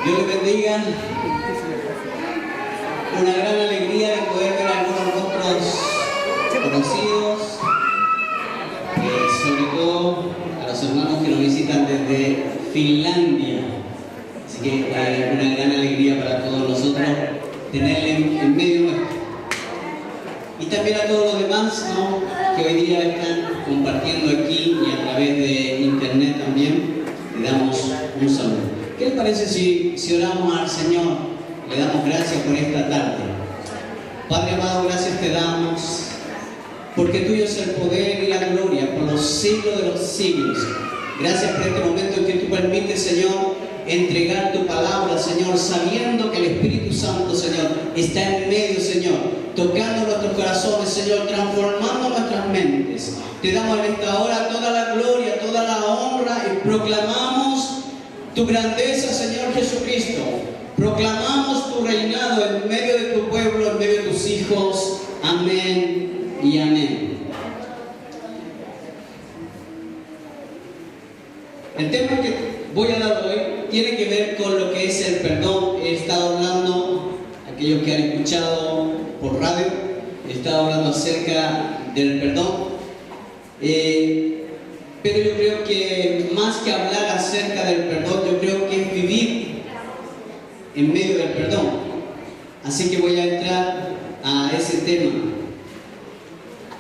Dios les bendiga. Una gran alegría de poder ver algunos rostros conocidos, sobre todo a los hermanos que nos visitan desde Finlandia. Así que una gran alegría para todos nosotros tenerle en medio nuestro. Y también a todos los demás, ¿no?, que hoy día están compartiendo aquí y a través de internet también. Le damos un saludo. ¿Qué les parece si oramos al Señor? Le damos gracias por esta tarde. Padre amado, gracias te damos, porque tuyo es el poder y la gloria por los siglos de los siglos. Gracias por este momento en que tú permites, Señor, entregar tu palabra, Señor, sabiendo que el Espíritu Santo, Señor, está en medio, Señor, tocando nuestros corazones, Señor, transformando nuestras mentes. Te damos en esta hora toda la gloria, toda la honra y proclamamos tu grandeza, Señor Jesucristo. Proclamamos tu reinado en medio de tu pueblo, en medio de tus hijos. Amén y amén. El tema que voy a dar hoy tiene que ver con lo que es el perdón. He estado hablando, aquellos que han escuchado por radio, he estado hablando acerca del perdón. Pero yo creo que más que hablar acerca del perdón, yo creo que es vivir en medio del perdón. Así que voy a entrar a ese tema.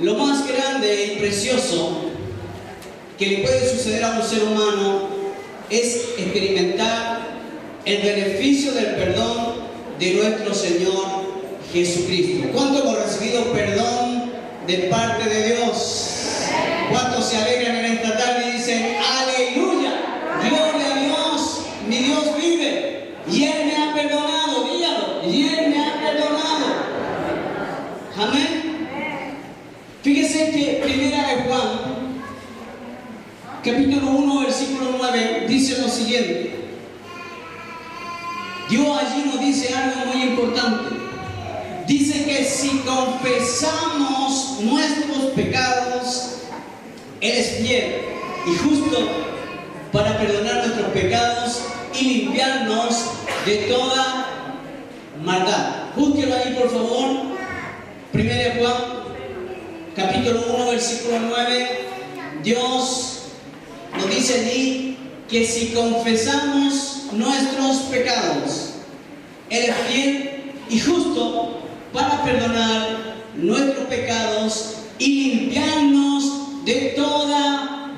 Lo más grande y precioso que le puede suceder a un ser humano es experimentar el beneficio del perdón de nuestro Señor Jesucristo. ¿Cuánto hemos recibido perdón de parte de Dios? ¿Cuántos se alegran en esta tarde y dicen aleluya, gloria a Dios, mi Dios vive y Él me ha perdonado? Dígalo, y Él me ha perdonado. Amén. Fíjese que primera de Juan, capítulo 1, versículo 9, dice lo siguiente. Dios allí nos dice algo muy importante. Dice que si confesamos nuestros pecados, Él es fiel y justo para perdonar nuestros pecados y limpiarnos de toda maldad. Búsquelo ahí, por favor. 1 Juan, capítulo 1, versículo 9. Dios nos dice allí que si confesamos nuestros pecados, Él es fiel y justo para perdonar nuestros pecados y limpiarnos de toda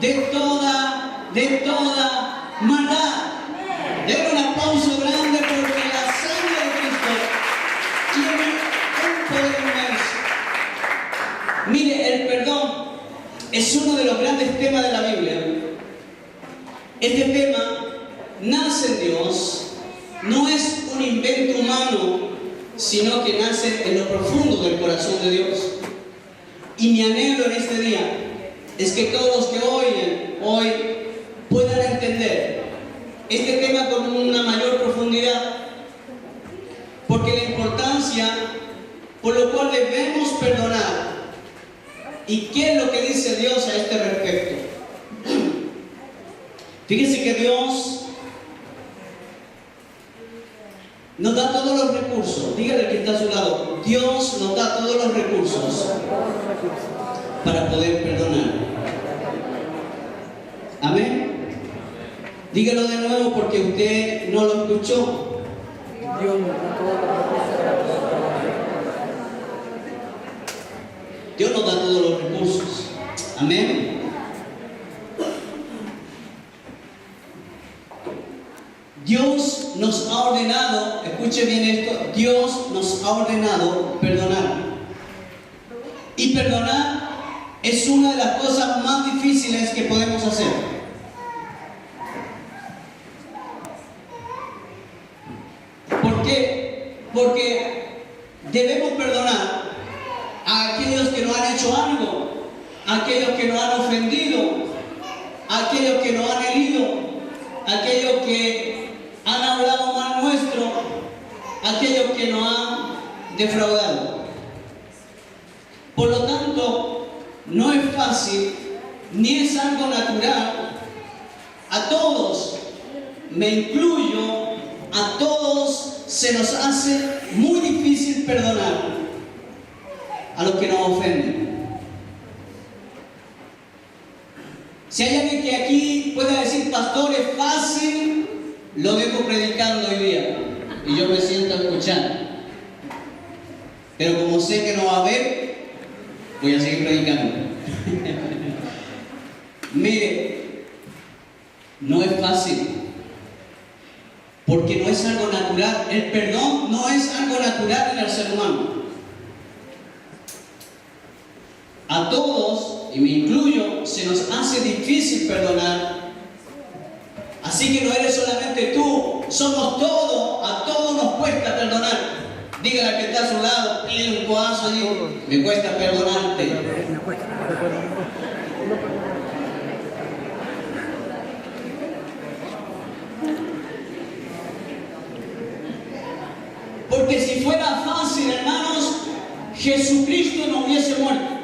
maldad. Den un aplauso grande porque la sangre de Cristo tiene un poder inmenso. Mire, el perdón es uno de los grandes temas de la Biblia. Este tema nace en Dios, no es un invento humano, sino que nace en lo profundo del corazón de Dios. Y mi anhelo en este día es que todos los que oyen hoy puedan entender este tema con una mayor profundidad, porque la importancia por lo cual debemos perdonar y qué es lo que dice Dios a este respecto. Fíjese que Dios nos da todos los recursos. Dígale que está a su lado. Dios nos da todos los recursos para poder perdonar. Amén. Dígalo de nuevo porque usted no lo escuchó. Dios nos da todos los recursos. Amén. Dios nos ha ordenado, escuche bien esto, Dios nos ha ordenado perdonar. Y perdonar es una de las cosas más difíciles que podemos hacer. ¿Por qué? Porque debemos perdonar a aquellos que nos han hecho algo, a aquellos que nos han ofendido, a aquellos que nos han herido, a aquellos que han hablado mal nuestro, aquellos que nos han defraudado. Por lo tanto, no es fácil ni es algo natural. A todos, me incluyo, a todos se nos hace muy difícil perdonar a los que nos ofenden. Si hay alguien que aquí pueda decir, pastor, es fácil, lo dejo predicando hoy día y yo me siento a escuchar. Pero como sé que no va a haber, voy a seguir predicando. Mire, no es fácil, porque no es algo natural. El perdón no es algo natural en el ser humano. A todos, y me incluyo, se nos hace difícil perdonar. Así que no eres solamente tú, somos todos, a todos nos cuesta perdonar. Dígale al que está a su lado, pide un codazo allí, me cuesta perdonarte. Porque si fuera fácil, hermanos, Jesucristo no hubiese muerto.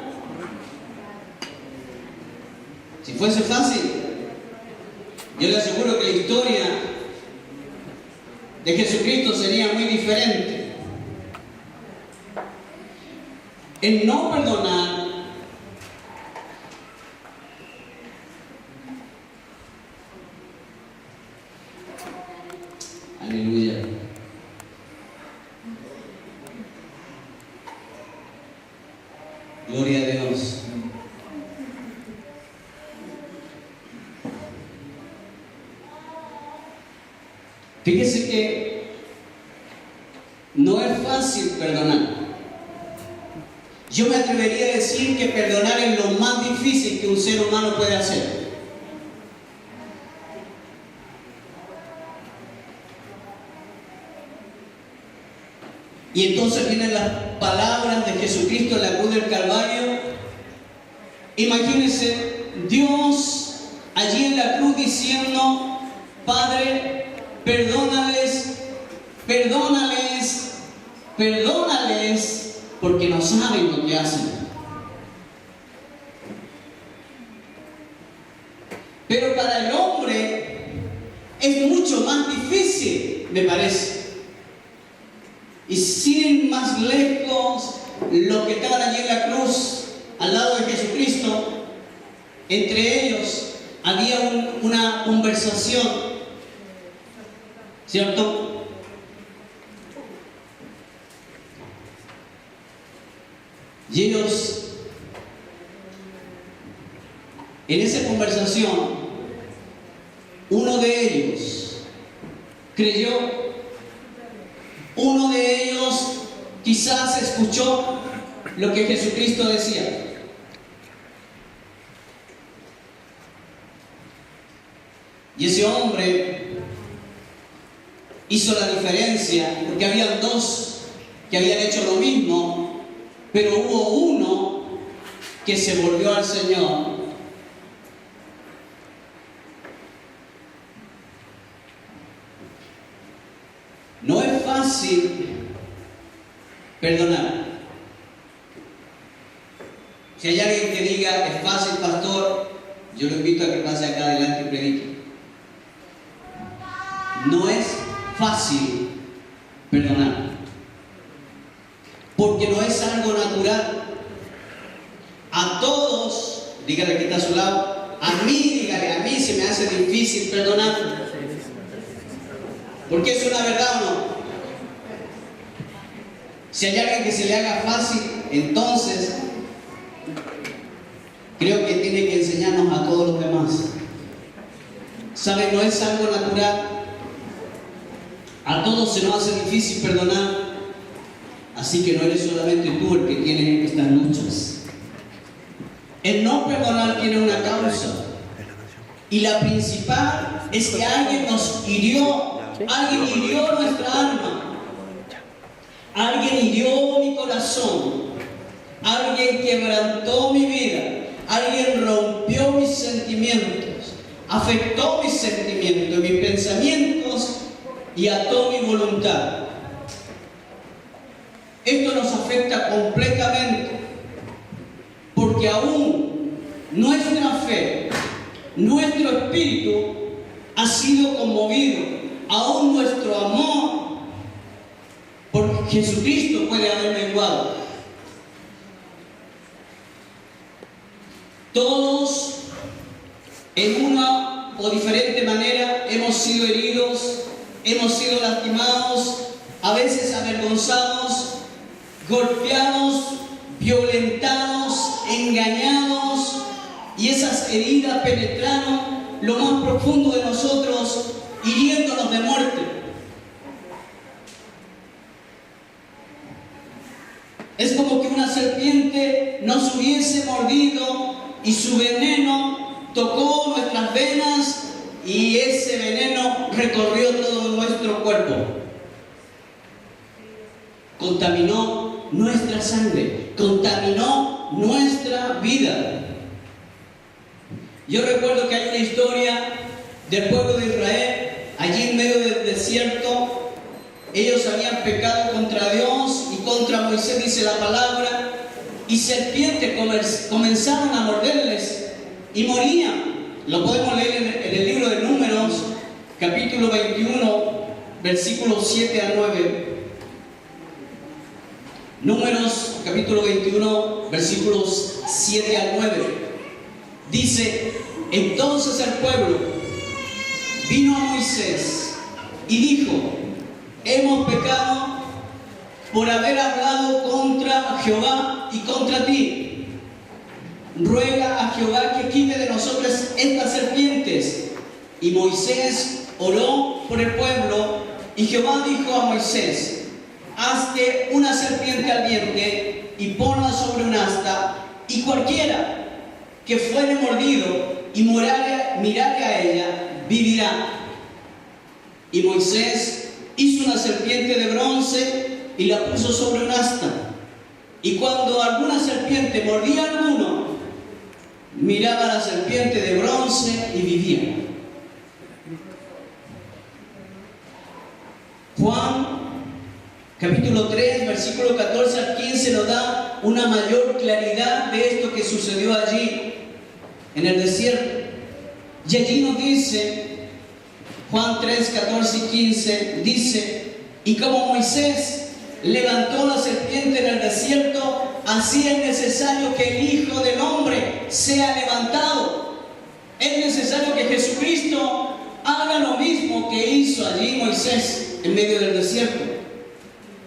Si fuese fácil, yo le aseguro que la historia de Jesucristo sería muy diferente. El no perdonar aleluya. Gloria a Dios. Fíjese que no es fácil perdonar. Yo me atrevería a decir que perdonar es lo más difícil que un ser humano puede hacer. Y entonces vienen las palabras de Jesucristo en la cruz del Calvario. Imagínense Dios allí en la cruz diciendo, Padre, perdónales, perdónales, perdónales, porque no saben lo que hacen. Pero para el hombre es mucho más difícil, me parece. Y sin ir más lejos, los que estaban allí en la cruz, al lado de Jesucristo, entre ellos había una conversación, ¿cierto? Y ellos, en esa conversación, uno de ellos creyó, uno de ellos quizás escuchó lo que Jesucristo decía. Y ese hombre hizo la diferencia, porque habían dos que habían hecho lo mismo, pero hubo uno que se volvió al Señor. No es fácil perdonar. Si hay alguien que diga, es fácil, pastor, yo lo invito a que pase acá adelante y predique. No es fácil perdonar, porque no es algo natural. A todos, dígale que está a su lado, a mí, dígale, a mí se me hace difícil perdonar. Porque es una verdad o no. Si hay alguien que se le haga fácil, entonces creo que tiene que enseñarnos a todos los demás. ¿Sabe? No es algo natural. A todos se nos hace difícil perdonar. Así que no eres solamente tú el que tiene estas luchas. El no perdonar tiene una causa. Y la principal es que alguien nos hirió. Alguien hirió nuestra alma. Alguien hirió mi corazón. Alguien quebrantó mi vida. Alguien rompió mis sentimientos. Afectó mis sentimientos, mis pensamientos y ató mi voluntad. Esto nos afecta completamente, porque aún nuestra fe, nuestro espíritu ha sido conmovido, aún nuestro amor Jesucristo puede haber menguado. Todos, en una o diferente manera, hemos sido heridos, hemos sido lastimados, a veces avergonzados, golpeados, violentados, engañados, y esas heridas penetraron lo más profundo de nosotros, hiriéndonos de muerte. Es como que una serpiente nos hubiese mordido y su veneno tocó nuestras venas y ese veneno recorrió todo nuestro cuerpo. Contaminó nuestra sangre, contaminó nuestra vida. Yo recuerdo que hay una historia del pueblo de Israel, allí en medio del desierto. Ellos habían pecado contra Dios y contra Moisés, dice la palabra, y serpientes comenzaron a morderles y morían. Lo podemos leer en el libro de Números, capítulo 21, versículos 7 a 9. Números, capítulo 21, versículos 7 al 9. Dice: entonces el pueblo vino a Moisés y dijo: hemos pecado por haber hablado contra Jehová y contra ti. Ruega a Jehová que quite de nosotros estas serpientes. Y Moisés oró por el pueblo, y Jehová dijo a Moisés: hazte una serpiente ardiente y ponla sobre un asta, y cualquiera que fuere mordido y mirare a ella, vivirá. Y Moisés hizo una serpiente de bronce y la puso sobre un asta. Y cuando alguna serpiente mordía a alguno, miraba a la serpiente de bronce y vivía. Juan capítulo 3, versículo 14 al 15 nos da una mayor claridad de esto que sucedió allí en el desierto. Y allí nos dice, Juan 3, 14 y 15, dice: y como Moisés levantó la serpiente en el desierto, así es necesario que el Hijo del Hombre sea levantado. Es necesario que Jesucristo haga lo mismo que hizo allí Moisés en medio del desierto.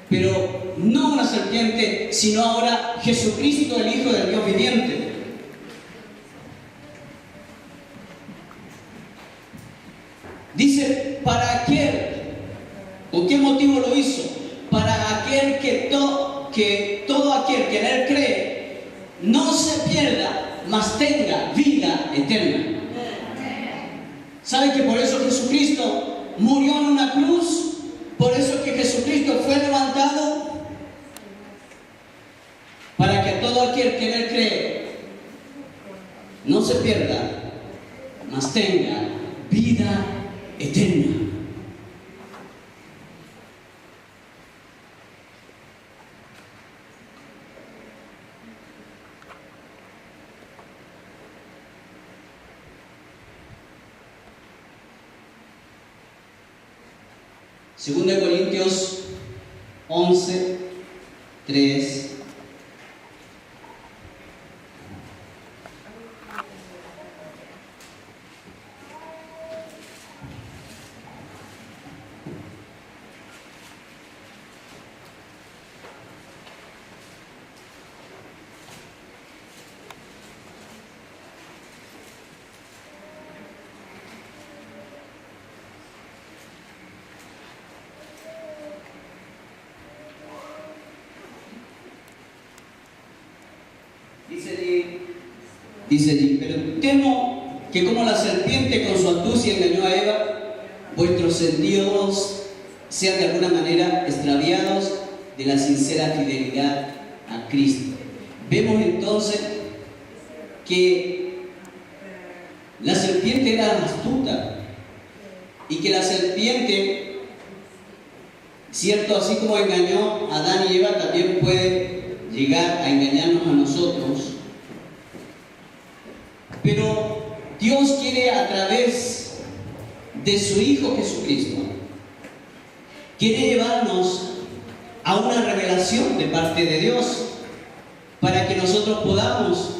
Pero no una serpiente, sino ahora Jesucristo, el Hijo del Dios viviente. Dice: para aquel, ¿con qué motivo lo hizo? Para aquel que todo aquel que en él cree no se pierda, mas tenga vida eterna. ¿Saben que por eso Jesucristo murió en una cruz? Por eso es que Jesucristo fue levantado, para que todo aquel que en él cree no se pierda, mas tenga vida eterna. Segunda de Corintios 11, 3. Dice allí: pero temo que como la serpiente con su astucia engañó a Eva, vuestros sentidos sean de alguna manera extraviados de la sincera fidelidad a Cristo. Vemos entonces que la serpiente era astuta y que la serpiente, cierto, así como engañó a Adán y Eva, también puede llegar a engañarnos a nosotros. Pero Dios quiere, a través de su Hijo Jesucristo, quiere llevarnos a una revelación de parte de Dios para que nosotros podamos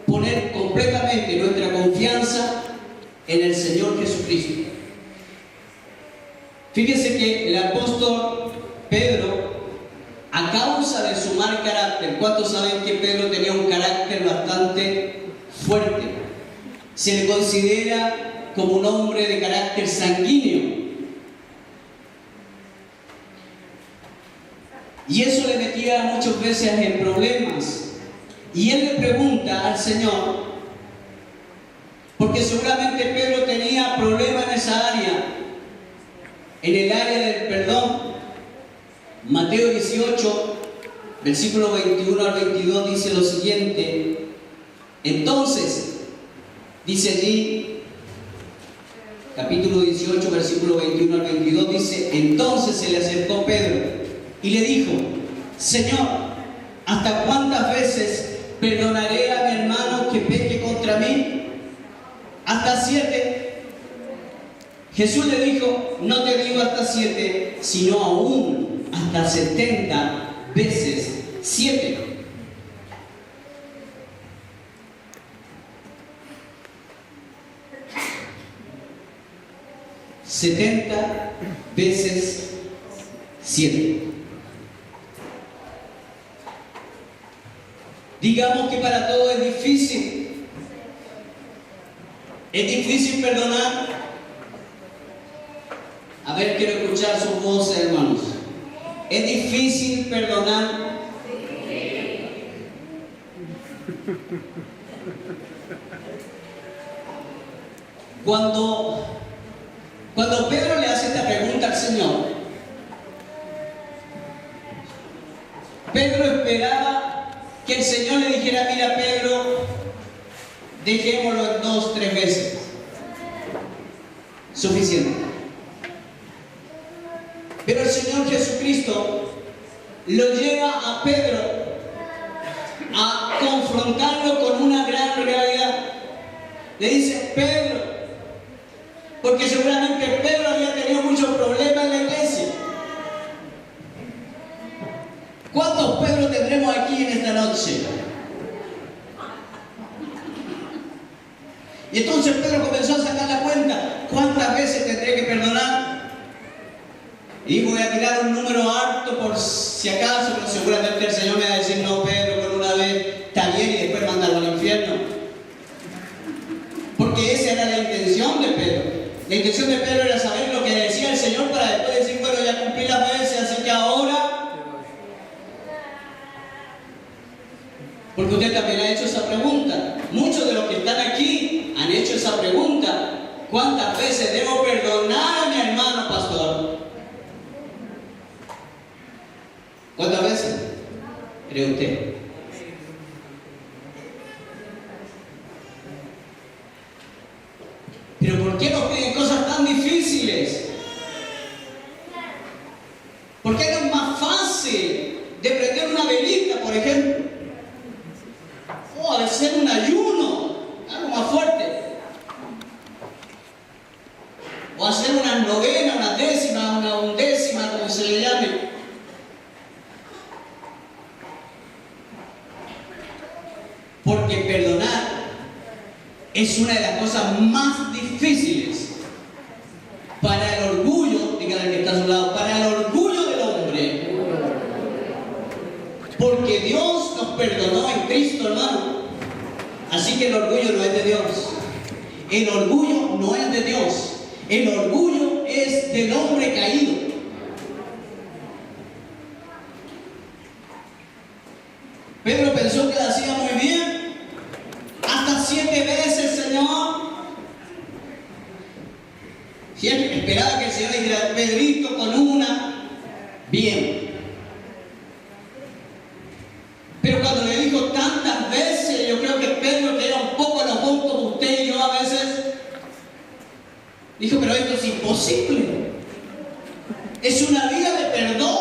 poner completamente nuestra confianza en el Señor Jesucristo. Fíjense que el apóstol Pedro, a causa de su mal carácter, ¿cuántos saben que Pedro tenía un carácter bastante fuerte? Se le considera como un hombre de carácter sanguíneo. Y eso le metía muchas veces en problemas. Y él le pregunta al Señor, porque seguramente Pedro tenía problemas en esa área, en el área del perdón. Mateo 18, versículo 21 al 22 dice lo siguiente. Entonces, dice allí, capítulo 18, versículo 21 al 22, dice: entonces se le acercó Pedro y le dijo: Señor, ¿hasta cuántas veces perdonaré a mi hermano que peque contra mí? ¿Hasta 7? Jesús le dijo: no te digo hasta 7, sino aún hasta 70 veces 7. $70 veces 7. Digamos que para todo es difícil. Es difícil perdonar. A ver, quiero escuchar sus voces, hermanos. ¿Es difícil perdonar? Cuando Pedro le hace esta pregunta al Señor, Pedro esperaba que el Señor le dijera: mira, Pedro, dejémoslo en 2, 3 veces. Suficiente. Pero el Señor Jesucristo lo lleva a Pedro a confrontarlo con una gran realidad. Le dice: Pedro, porque seguramente Pedro había tenido muchos problemas en la iglesia. ¿Cuántos Pedro tendremos aquí en esta noche? Y entonces Pedro comenzó a sacar la cuenta. ¿Cuántas veces tendré que perdonar? Y voy a tirar un número alto por si acaso, pero seguramente el Señor me va a decir: no, Pedro, con una vez está bien, y después mandarlo al infierno. Porque esa era la intención de Pedro. La intención de Pedro era saber lo que decía el Señor para después decir: bueno, ya cumplí las veces, así que ahora... Porque usted también ha hecho esa pregunta. Muchos de los que están aquí han hecho esa pregunta: ¿cuántas veces debo perdonar a mi hermano, pastor? ¿Cuántas veces cree usted? ¿Pero por qué nos piden cosas tan difíciles? ¿Por qué no es más fácil de prender una velita, por ejemplo? O de hacer un ayuno, algo más fuerte. O hacer unas novenas, unas décimas, una undécima, como se le llame. Porque perdonar es una de las cosas más difíciles para el orgullo, dígale que está a su lado, para el orgullo del hombre. Porque Dios nos perdonó en Cristo, hermano. Así que el orgullo no es de Dios. El orgullo no es de Dios. El orgullo es del hombre caído. Pedro pensó que lo hacía muy bien. Hasta 7 veces, Señor. Siempre esperaba que el Señor le dijera: Pedrito, con una, bien. Pero cuando le dijo tantas veces, yo creo que Pedro, que era un poco enojón como usted y yo a veces, dijo: pero esto es imposible. Es una vida de perdón.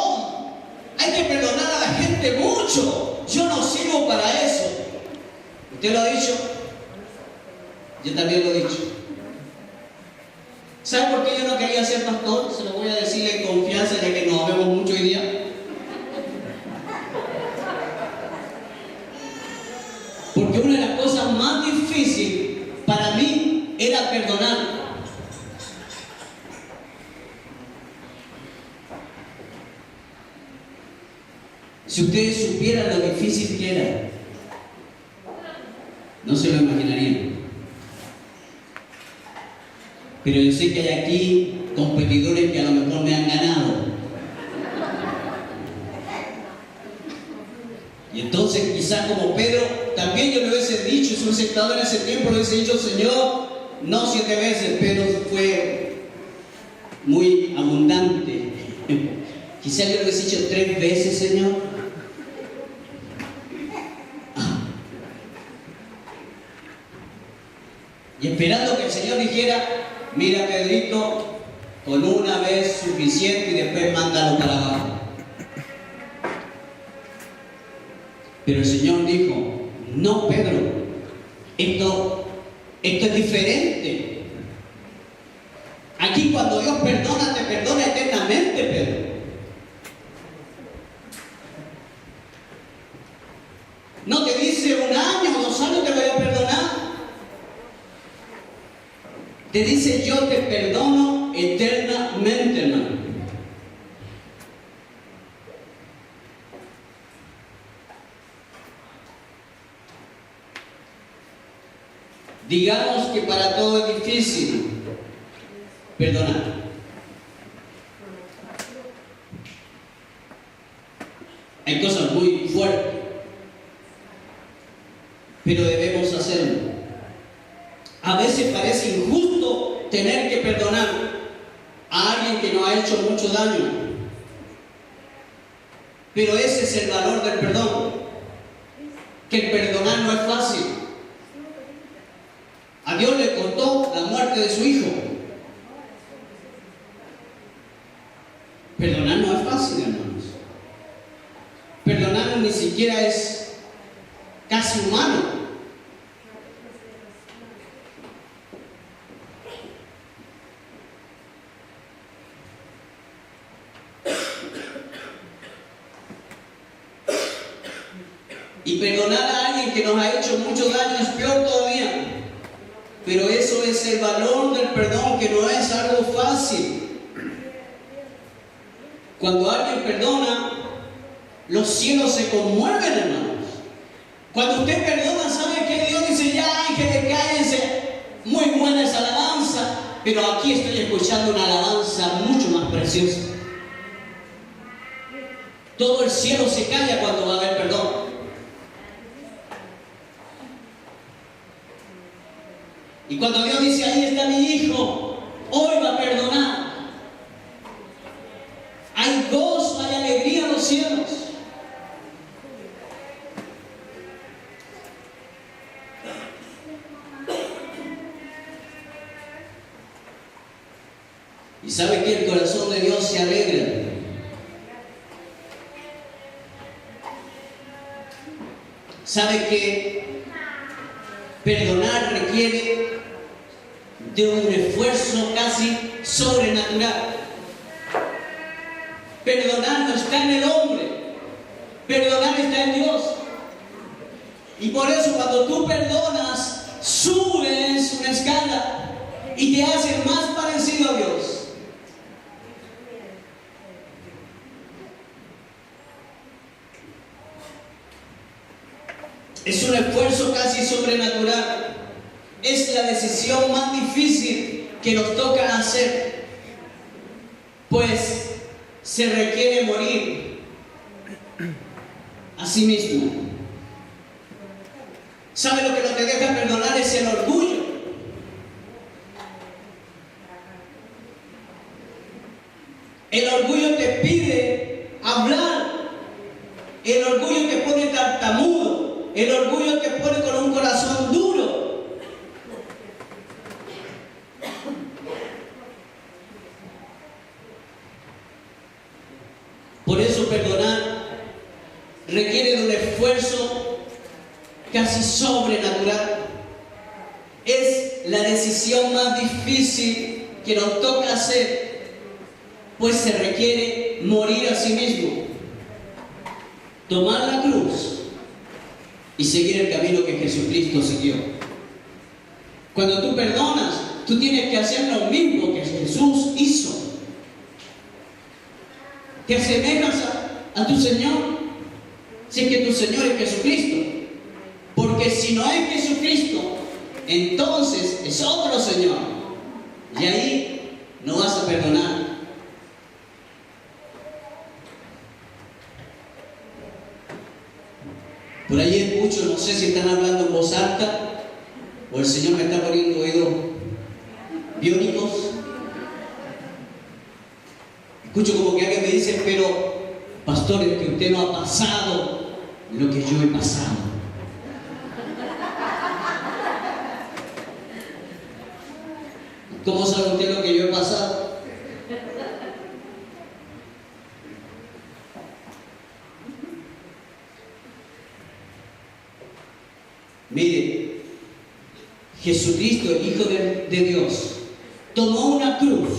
Hay que perdonar a la gente mucho. Yo no sirvo para eso. ¿Usted lo ha dicho? Yo también lo he dicho. ¿Sabe por qué yo no quería ser pastor? Se lo voy a decir en confianza, ya que nos vemos mucho hoy día. difícil para mí era perdonar. Si ustedes supieran lo difícil que era, no se lo imaginarían. Pero yo sé que hay aquí competidores que a lo mejor me han ganado. Y entonces quizás como Pedro, también yo le hubiese dicho, si hubiese estado en ese tiempo, le hubiese dicho, Señor, no 7 veces, Pedro fue muy abundante. Quizás yo le hubiese dicho 3 veces, Señor. Y esperando que el Señor dijera, mira Pedrito, con una vez suficiente y después mándalo para abajo. Pero el Señor dijo, no Pedro, esto es diferente. Aquí cuando Dios perdona, te perdona eternamente, Pedro. No te dice 1 año o 2 años te voy a perdonar. Te dice, yo te perdono eternamente, hermano. Digamos que para todo es difícil perdonar. Hay cosas muy fuertes, pero debemos hacerlo. A veces parece injusto tener que perdonar a alguien que nos ha hecho mucho daño. Pero ese es el valor del perdón. Que el perdonar no es fácil. A Dios le costó la muerte de su hijo. Perdonar no es fácil, hermanos. Perdonar ni siquiera es casi humano. Y perdonar a alguien que nos ha hecho mucho daño es peor todavía. Pero eso es el valor del perdón, que no es algo fácil. Cuando alguien perdona, los cielos se conmueven, hermanos. Cuando usted perdona, ¿sabe qué? Dios dice, ya ángeles, cállense. Muy buena esa alabanza, pero aquí estoy escuchando una alabanza mucho más preciosa. Todo el cielo se calla cuando va a haber perdón. Y cuando Dios dice, ahí está mi hijo, hoy va a perdonar. Hay gozo, hay alegría en los cielos. Y sabe que el corazón de Dios se alegra. Sabe que perdonar requiere de un esfuerzo casi sobrenatural. Perdonar no está en el hombre, perdonar está en Dios. Y por eso cuando tú perdonas, subes una escala y te haces más parecido a Dios. Es un esfuerzo casi sobrenatural. Es la decisión más difícil que nos toca hacer, pues se requiere morir a sí mismo. ¿Sabe lo que no te deja perdonar? Es el orgullo. El orgullo te pide hablar. El orgullo te pone tartamudo. El orgullo te pone con un corazón duro. Por eso perdonar requiere de un esfuerzo casi sobrenatural. Es la decisión más difícil que nos toca hacer, pues se requiere morir a sí mismo, tomar la cruz y seguir el camino que Jesucristo siguió. Cuando tú perdonas, tú tienes que hacer lo mismo que Jesús hizo. Te asemejas a tu Señor, si es que tu Señor es Jesucristo. Porque si no es Jesucristo, entonces es otro Señor. Y ahí no vas a perdonar. Por ahí escucho, no sé si están hablando en voz alta o el Señor me está poniendo oídos biónicos. Escucho como que alguien me dice, pero pastor, es que usted no ha pasado lo que yo he pasado. ¿Cómo sabe usted lo que yo he pasado? Mire, Jesucristo, el Hijo de Dios, tomó una cruz.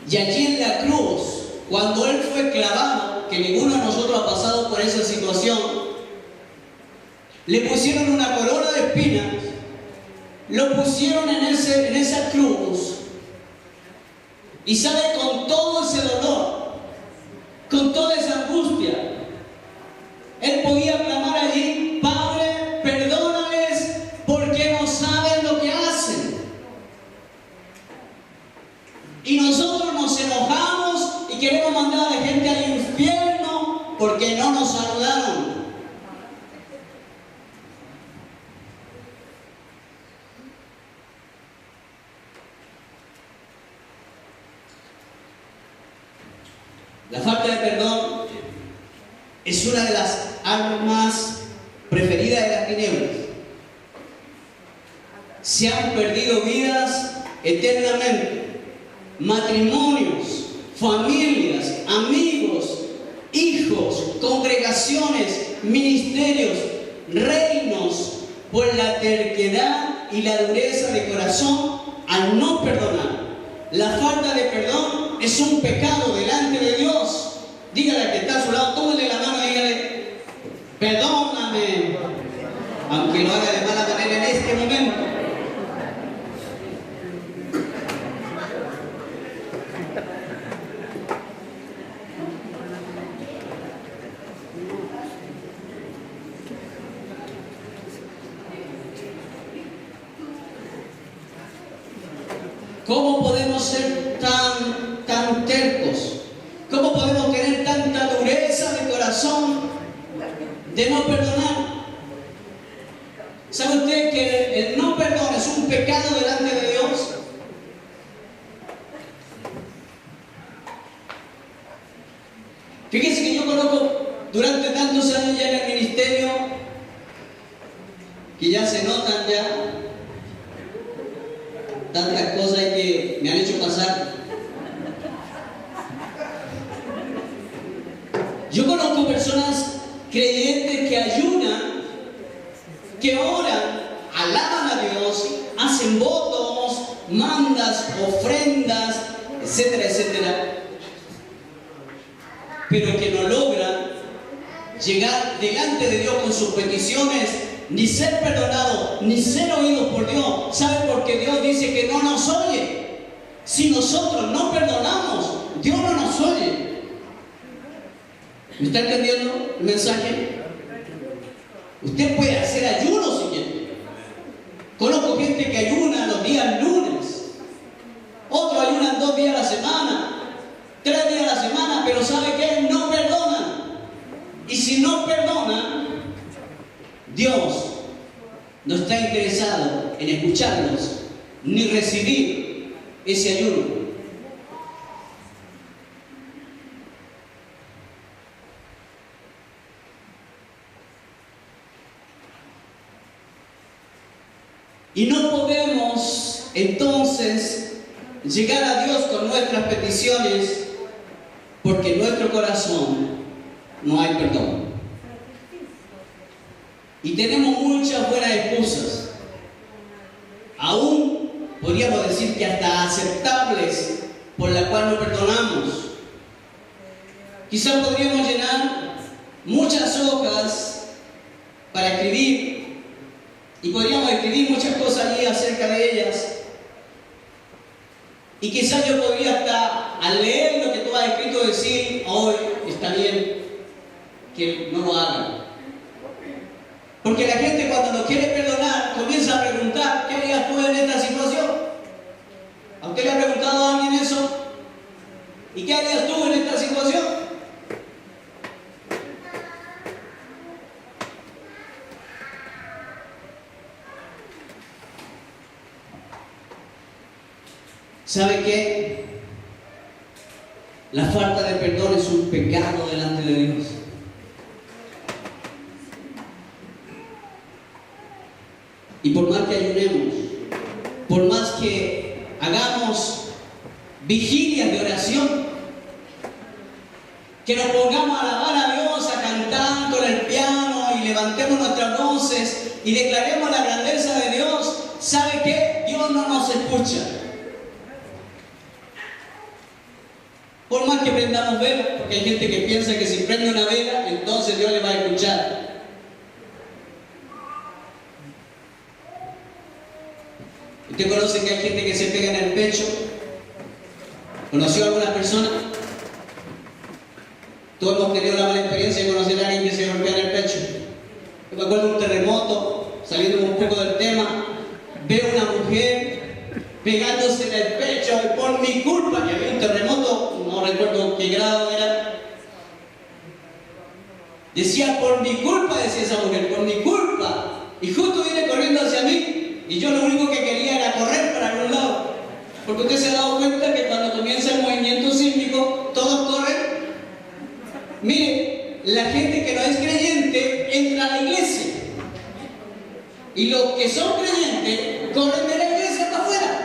Y allí en la cruz, cuando Él fue clavado, que ninguno de nosotros ha pasado por esa situación, le pusieron una corona de espinas, lo pusieron en esa cruz. Y sabe, con todo ese dolor, con toda esa angustia, Él podía clamar allí: Padre, perdónales porque no saben lo que hacen. Y nosotros nos enojamos y queremos mandar a la gente al infierno porque no nos saludaron. La falta de perdón es una de las armas preferidas de las tinieblas. Se han perdido vidas eternamente, matrimonios, familias, amigos, hijos, congregaciones, ministerios, reinos, por la terquedad y la dureza de corazón al no perdonar. La falta de perdón es un pecado delante de Dios. Dígale al que está a su lado, tómale la mano y dígale: perdóname, aunque lo haga de mala manera en este momento. ¿Cómo podemos ser tan tercos? ¿Cómo podemos tener tanta dureza de corazón de no perdonar? ¿Sabe usted que el no perdón es un pecado delante de Dios? Fíjense que yo conozco durante tantos años ya en el ministerio, que ya se notan ya tantas cosas que me han hecho pasar. Yo conozco personas creyentes que ayunan, que oran, alaban a Dios, hacen votos, mandas, ofrendas, etcétera, etcétera, pero que no logran llegar delante de Dios con sus peticiones, ni ser perdonados, ni ser oídos por Dios. ¿Sabe por qué Dios dice que no nos oye? Si nosotros no perdonamos, Dios no nos oye. ¿Me está entendiendo el mensaje? Usted puede hacer ayuno si quiere. Conozco gente que ayuna los días lunes, otros ayunan 2 días a la semana, 3 días a la semana, pero ¿sabe qué? No perdonan. Y si no perdonan, Dios no está interesado en escucharlos ni recibir ese ayuno. Y no podemos entonces llegar a Dios con nuestras peticiones porque en nuestro corazón no hay perdón. Y tenemos muchas buenas excusas, aún podríamos decir que hasta aceptables, por la cual no perdonamos. Quizás podríamos llenar muchas hojas para escribir Y podríamos escribir muchas cosas allí acerca de ellas. Y quizás yo podría hasta, al leer lo que tú has escrito, decir, hoy está bien que no lo hagan. Porque la gente cuando nos quiere perdonar comienza a preguntar, ¿qué harías tú en esta situación? ¿A usted le ha preguntado a alguien eso? ¿Y qué harías tú en esta situación? ¿Sabe qué? La falta de perdón es un pecado delante de Dios. Y por más que ayunemos, por más que hagamos vigilias de oración, que nos pongamos a alabar a Dios, a cantar con el piano y levantemos nuestras voces y declaremos la grandeza de Dios, ¿sabe qué? Dios no nos escucha. Por más que prendamos velas, porque hay gente que piensa que si prende una vela, entonces Dios le va a escuchar. ¿Usted conoce que hay gente que se pega en el pecho? ¿Conoció a algunas personas? Todos hemos tenido la mala experiencia de conocer a alguien que se golpea en el pecho. Yo me acuerdo de un terremoto, saliendo un poco del tema, veo una mujer pegándose en el pecho y por mi culpa, que había un terremoto, no recuerdo qué grado era. Decía, por mi culpa, decía esa mujer, por mi culpa. Y justo viene corriendo hacia mí. Y yo lo único que quería era correr para algún lado. Porque usted se ha dado cuenta que cuando comienza el movimiento sísmico, todos corren. Mire, la gente que no es creyente entra a la iglesia. Y los que son creyentes corren de la iglesia para afuera.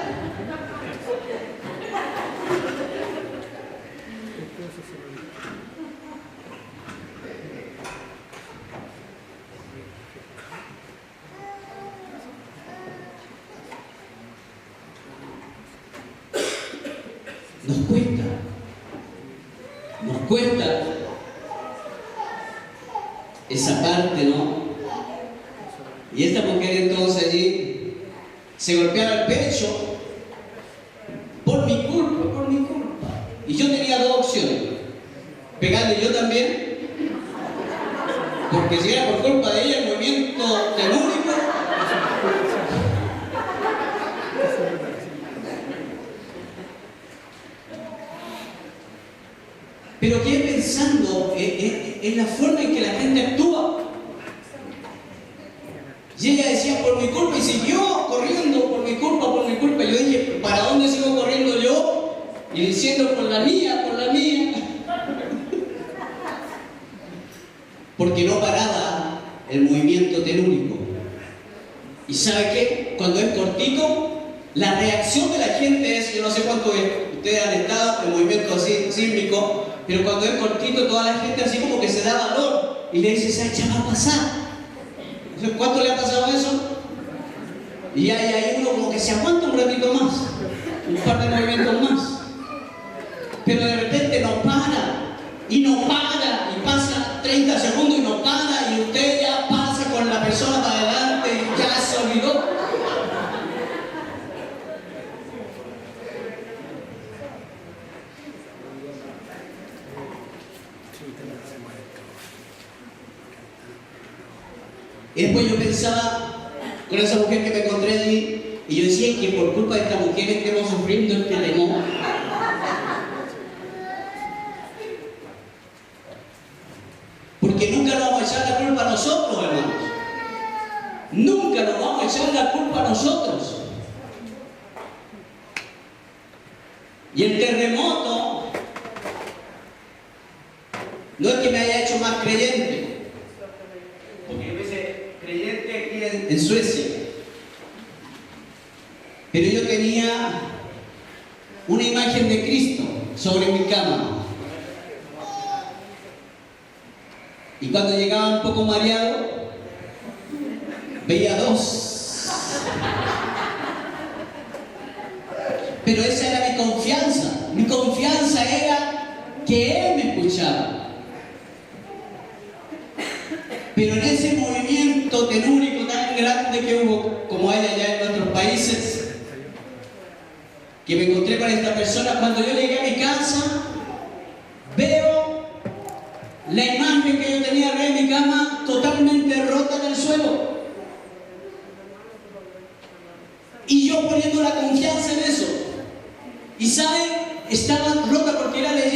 Nos cuesta esa parte, ¿no? Y esta mujer entonces allí se golpeaba el pecho por mi culpa, por mi culpa. Y yo tenía dos opciones: pegarle yo también, porque si era por culpa de ella el movimiento telúrico, pero quedé pensando en la forma en que la gente actúa. Y ella decía, por mi culpa, y siguió corriendo, por mi culpa, por mi culpa. Y yo dije, ¿para dónde sigo corriendo yo? Y diciendo, por la mía, por la mía. Porque no paraba el movimiento telúrico. ¿Y sabe qué? Cuando es cortito, la reacción de la gente es, yo no sé cuánto ustedes han estado en movimiento así, sísmico, pero cuando es cortito, toda la gente así como que se da valor y le dice, esa ya va a pasar. ¿Cuánto le ha pasado eso? Y hay uno como que se aguanta un ratito más, un par de movimientos más. Pero de repente no para, y pasa 30 segundos y no para, y usted ya pasa con la persona para adelante y ya se olvidó. Y después yo pensaba con esa mujer que me encontré allí, y yo decía que por culpa de esta mujer estemos sufriendo este temor. Porque nunca nos vamos a echar la culpa a nosotros, hermanos. Nunca nos vamos a echar la culpa a nosotros. Y el terremoto no es que me haya hecho más creyente. En Suecia, pero yo tenía una imagen de Cristo sobre mi cama, y cuando llegaba un poco mareado veía dos, pero esa era mi confianza era que Él me escuchaba. Pero en ese movimiento telúrico tan grande grande que hubo, como hay allá en nuestros países, que me encontré con esta persona. Cuando yo llegué a mi casa, veo la imagen que yo tenía arriba en mi cama totalmente rota en el suelo. Y yo poniendo la confianza en eso. Y ¿sabe? Estaba rota porque era de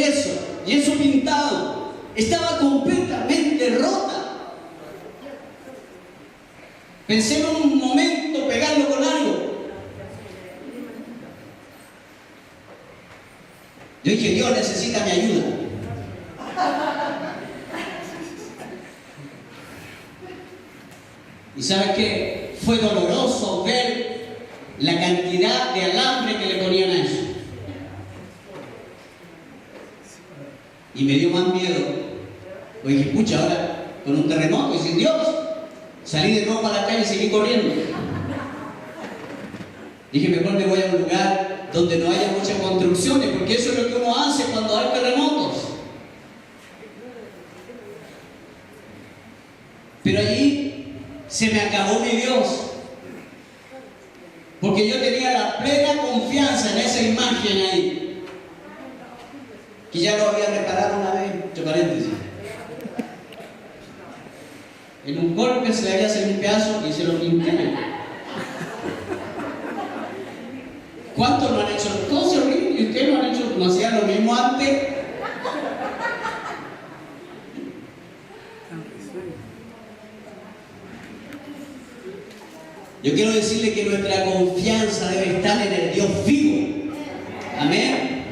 yeso pintado. Estaba completamente rota. Pensé en un momento pegarlo con algo. Yo dije, Dios necesita mi ayuda. ¿Y sabes qué? Fue doloroso ver la cantidad de alambre que le ponían a eso. Y me dio más miedo. Pues dije, pucha, ahora con un terremoto y sin Dios, salí de nuevo para la calle y seguí corriendo. Dije, mejor me voy a un lugar donde no haya muchas construcciones, porque eso es lo que uno hace cuando hay terremotos. Pero allí se me acabó mi Dios, porque yo tenía la plena confianza en esa imagen ahí, que ya lo había reparado una vez, entre paréntesis. En un golpe se le había salido un pedazo y se lo pinté. ¿Cuántos no han hecho cosas horribles? ¿Y ustedes no han hecho, no hacían lo mismo antes? Yo quiero decirle que nuestra confianza debe estar en el Dios vivo. Amén.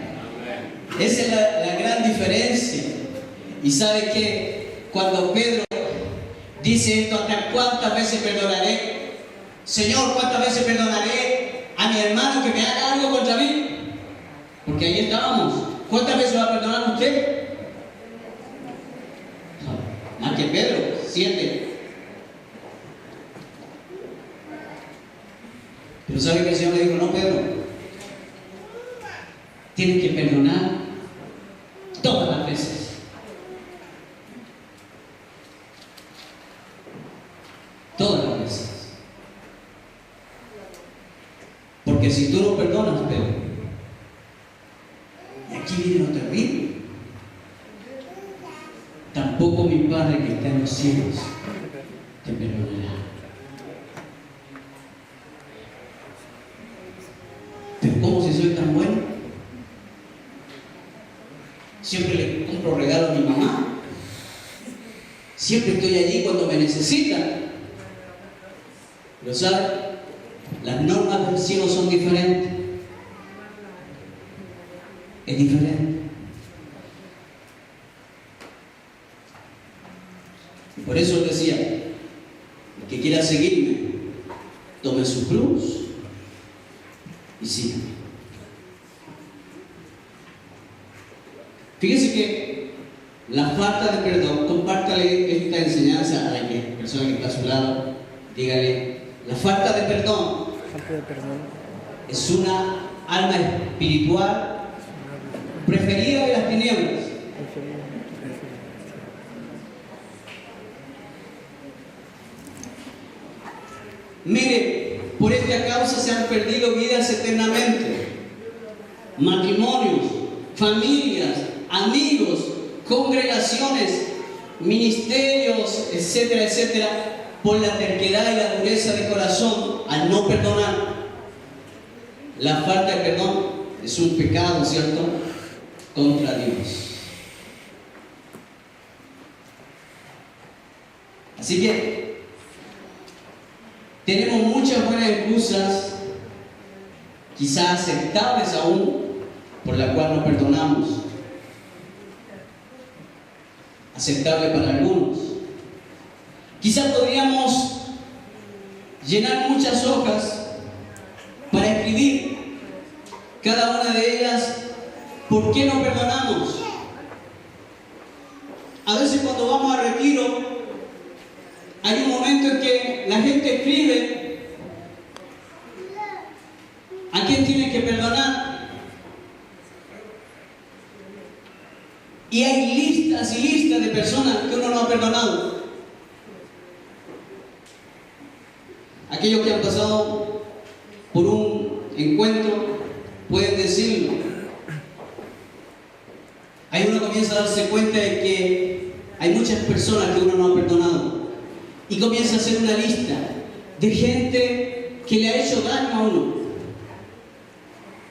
Esa es la gran diferencia. Y sabe que cuando Pedro dice esto, ¿hasta cuántas veces perdonaré? Señor, ¿cuántas veces perdonaré a mi hermano que me haga algo contra mí? Porque ahí estábamos. ¿Cuántas veces va a perdonar usted? Más que Pedro, 7. Pero ¿sabe que el Señor le dijo? No, Pedro, tienes que perdonar todas las veces. Todas las veces. Porque si tú no perdonas, Pedro, y aquí viene lo terrible, tampoco mi Padre que está en los cielos te perdonará. Pero ¿cómo si soy tan bueno? Siempre le compro regalo a mi mamá. Siempre estoy allí cuando me necesitan. Pero ¿sabe? Las normas del cielo son diferentes. Es diferente. Y por eso él decía, el que quiera seguirme, tome su cruz y sígame. Fíjese que la falta de perdón, compártale esta enseñanza a la persona que está a su lado, dígale, la falta de perdón es una alma espiritual preferida de las tinieblas. Mire, por esta causa se han perdido vidas eternamente, matrimonios, familias, amigos, congregaciones, ministerios, etcétera, etcétera, por la terquedad y la dureza de corazón al no perdonar. La falta de perdón es un pecado, ¿cierto?, contra Dios. Así que tenemos muchas buenas excusas, quizás aceptables aún, por la cual no perdonamos. Aceptable para algunos. Quizás podríamos llenar muchas hojas para escribir cada una de ellas por qué no perdonamos. A veces cuando vamos a retiro hay un momento en que la gente escribe a quién tiene que perdonar. Y hay listas y listas de personas que uno no ha perdonado. Aquellos que han pasado por un encuentro pueden decirlo. Ahí uno comienza a darse cuenta de que hay muchas personas que uno no ha perdonado. Y comienza a hacer una lista de gente que le ha hecho daño a uno.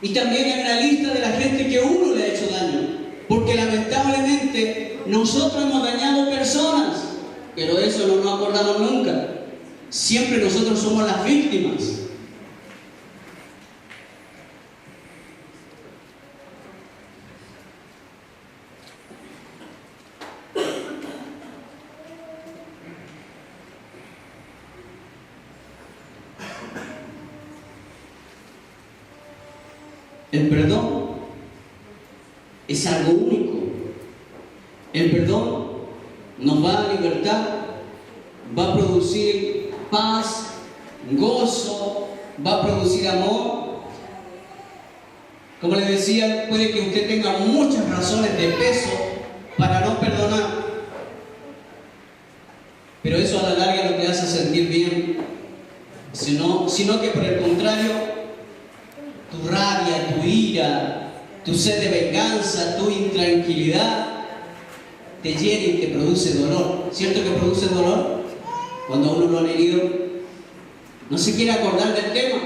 Y también hay una lista de la gente que uno le ha hecho daño. Porque lamentablemente nosotros hemos dañado personas, pero eso no nos acordamos nunca. Siempre nosotros somos las víctimas. El perdón es algo único. El perdón nos va a dar libertad, va a producir paz, gozo, va a producir amor. Como les decía, puede que usted tenga muchas razones de peso para no perdonar, pero eso a la larga no te hace sentir bien, sino que por el contrario, tu rabia, tu ira, tu sed de venganza, tu intranquilidad te hiere y te produce dolor. ¿Cierto que produce dolor? Cuando a uno lo han herido, no se quiere acordar del tema.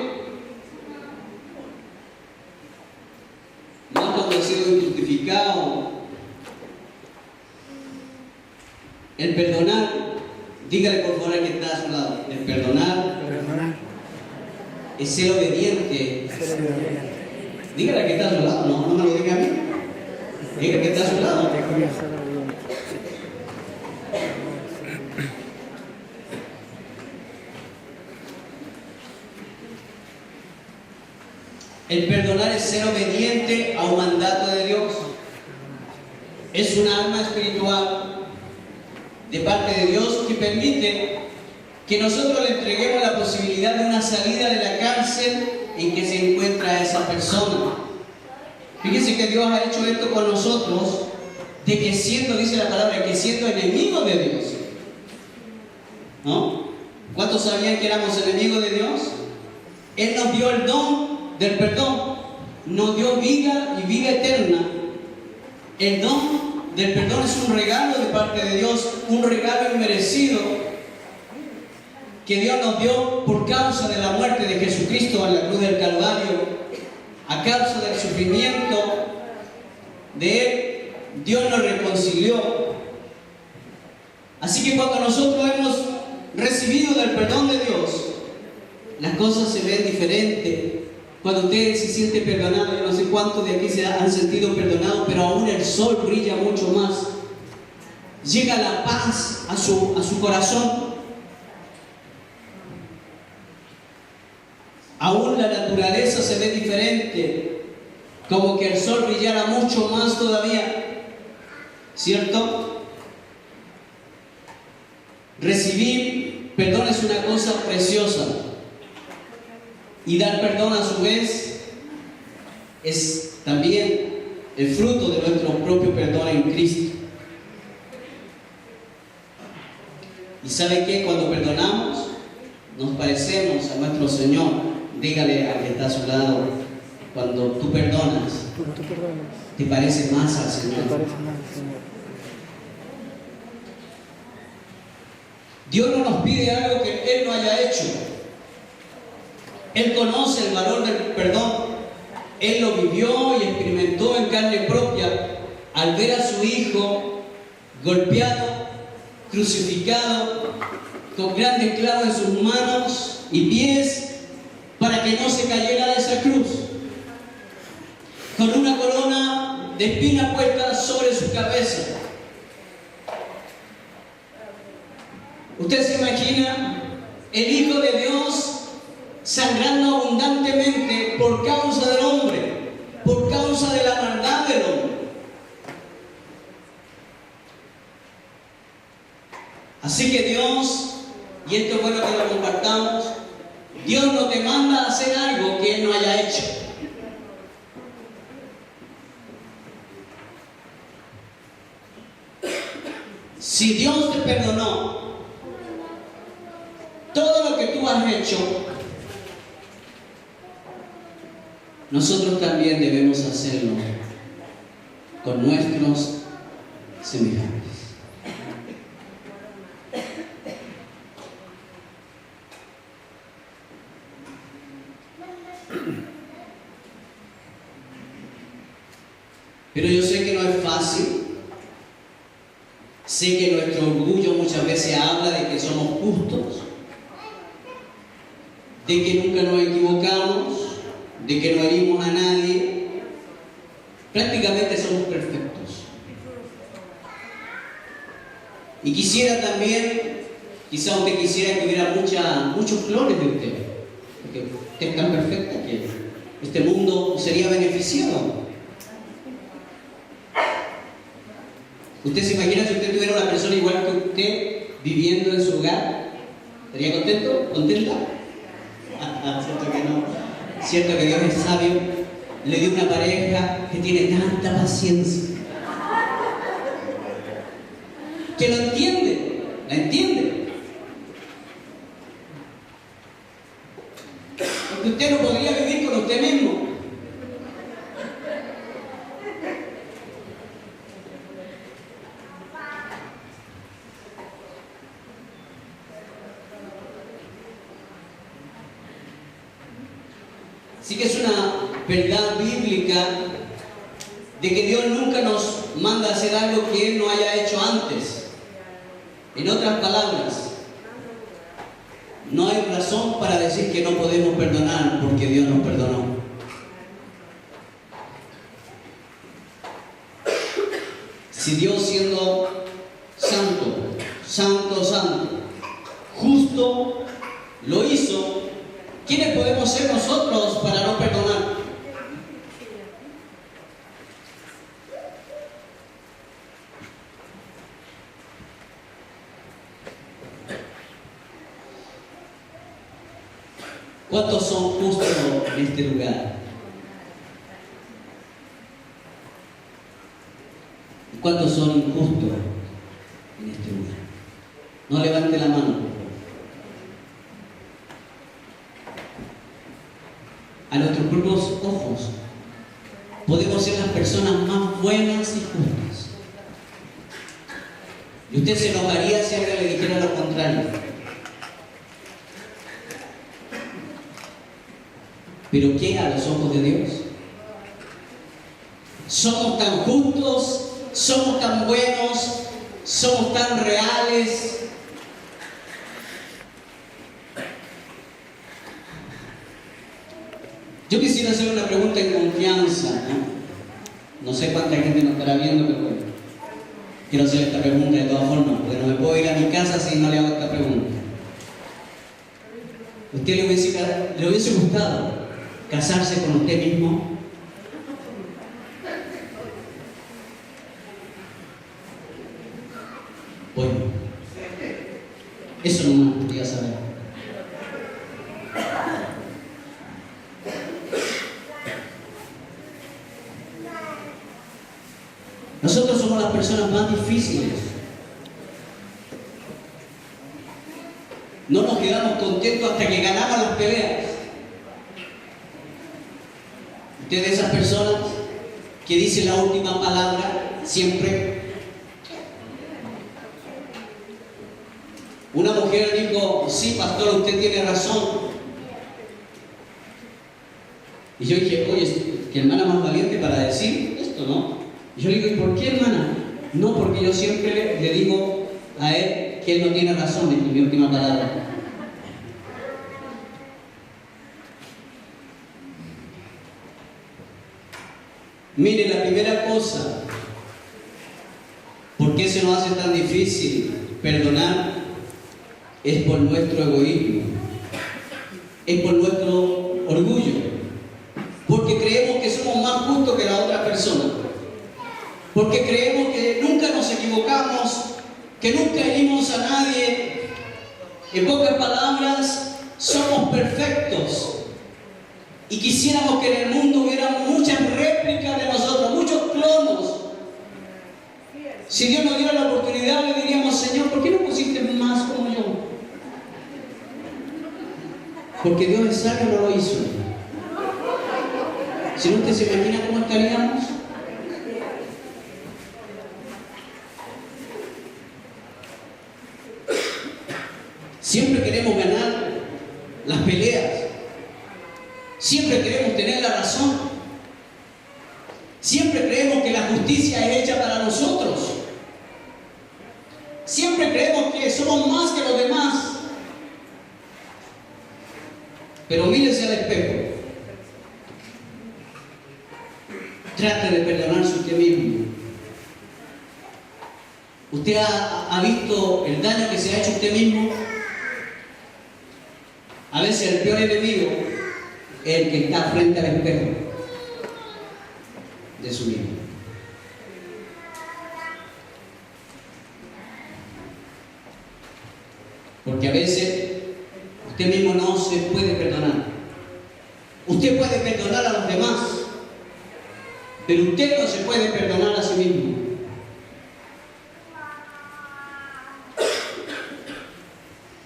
No cuando ha sido injustificado. El perdonar, dígale por favor al que está a su lado, el perdonar es ser obediente. Dígale al que está a su lado, no me lo diga a mí. Dígale al que está a su lado. El perdonar es ser obediente a un mandato de Dios. Es un arma espiritual de parte de Dios que permite que nosotros le entreguemos la posibilidad de una salida de la cárcel en que se encuentra esa persona. Fíjense que Dios ha hecho esto con nosotros, de que siendo, dice la palabra, que siendo enemigos de Dios, ¿no? ¿Cuántos sabían que éramos enemigos de Dios? Él nos dio el don del perdón, nos dio vida y vida eterna. El don del perdón es un regalo de parte de Dios, un regalo inmerecido que Dios nos dio por causa de la muerte de Jesucristo en la cruz del Calvario. A causa del sufrimiento de Él, Dios nos reconcilió. Así que cuando nosotros hemos recibido del perdón de Dios, las cosas se ven diferentes. Cuando usted se siente perdonado, yo no sé cuántos de aquí se han sentido perdonados, pero aún el sol brilla mucho más. Llega la paz a su corazón. Aún la naturaleza se ve diferente, como que el sol brillara mucho más todavía, ¿cierto? Recibir perdón es una cosa preciosa, y dar perdón a su vez es también el fruto de nuestro propio perdón en Cristo. ¿Y sabe qué? Cuando perdonamos, nos parecemos a nuestro Señor. Dígale al que está a su lado, cuando tú perdonas, te pareces más al Señor. Dios no nos pide algo que Él no haya hecho. Él conoce el valor del perdón. Él lo vivió y experimentó en carne propia al ver a su Hijo golpeado, crucificado, con grandes clavos en sus manos y pies, para que no se cayera de esa cruz, con una corona de espinas puesta sobre su cabeza. Usted se imagina el Hijo de Dios sangrando abundantemente por causa del hombre, por causa de la maldad del hombre. Así que Dios, y esto es bueno que lo compartamos, Dios no te manda a hacer algo que Él no haya hecho. Si Dios te perdonó, todo lo que tú has hecho, nosotros también debemos hacerlo con nuestros semejantes. Pero yo sé que no es fácil. Sé que nuestro orgullo muchas veces habla de que somos justos, de que nunca nos equivocamos, de que no herimos a nadie. Prácticamente somos perfectos. Y quisiera también, quizá usted quisiera que hubiera muchos clones de usted, porque usted es tan perfecta que este mundo sería beneficiado. ¿Usted se imagina si usted tuviera una persona igual que usted viviendo en su hogar? ¿Estaría contento? ¿Contenta? Cierto que no. Cierto que Dios es sabio. Le dio una pareja que tiene tanta paciencia, que lo entiende, la entiende. Porque usted no podría vivir con usted mismo. Así que es una verdad bíblica de que Dios nunca nos manda a hacer algo que Él no haya hecho antes. En otras palabras, no hay razón para decir que no podemos perdonar porque Dios nos perdonó. Si Dios, siendo santo, justo, lo hizo, ¿quiénes podemos ser nosotros para no perdonar? ¿Cuántos son justos en este lugar? ¿Y cuántos son injustos en este lugar? No levante la mano, por favor. A nuestros propios ojos podemos ser las personas más buenas y justas. Y usted se enojaría si alguien le dijera lo contrario. ¿Pero qué a los ojos de Dios? Somos tan justos, somos tan buenos, somos tan reales. Yo quisiera hacer una pregunta en confianza, ¿no? No sé cuánta gente nos estará viendo, pero bueno, quiero hacer esta pregunta de todas formas, porque no me puedo ir a mi casa si no le hago esta pregunta. ¿Usted le hubiese gustado casarse con usted mismo? Bueno, eso no me quería saber. Nosotros somos las personas más difíciles. No nos quedamos contentos hasta que ganamos las peleas. Usted es de esas personas que dice la última palabra siempre. Una mujer dijo: sí, pastor, usted tiene razón. Y yo dije: oye, qué hermana más valiente para decir esto, ¿no? Y yo le digo: ¿y por qué, hermana? No, porque yo siempre le digo a él que él no tiene razón, es mi última palabra. Mire, la primera cosa, ¿por qué se nos hace tan difícil perdonar? Es por nuestro egoísmo, es por nuestro orgullo, porque creemos que somos más justos que la otra persona, porque creemos que nunca nos equivocamos, que nunca herimos a nadie. En pocas palabras, somos perfectos. Y quisiéramos que en el mundo hubiera muchas réplicas de nosotros, muchos clonos. Si Dios nos diera la oportunidad, le diríamos: Señor, ¿por qué no pusiste más como yo? Porque Dios es sabio, no lo hizo. Si no, usted se imagina cómo estaríamos. Siempre queremos ganar las peleas. Siempre queremos tener la razón. Siempre creemos que la justicia es hecha para nosotros. Siempre creemos que somos más que los demás. Pero mírese al espejo. Trate de perdonarse usted mismo. ¿Usted ha visto el daño que se ha hecho usted mismo? A veces el peor enemigo es el que está frente al espejo de su vida. Porque a veces usted mismo no se puede perdonar. Usted puede perdonar a los demás, pero usted no se puede perdonar a sí mismo.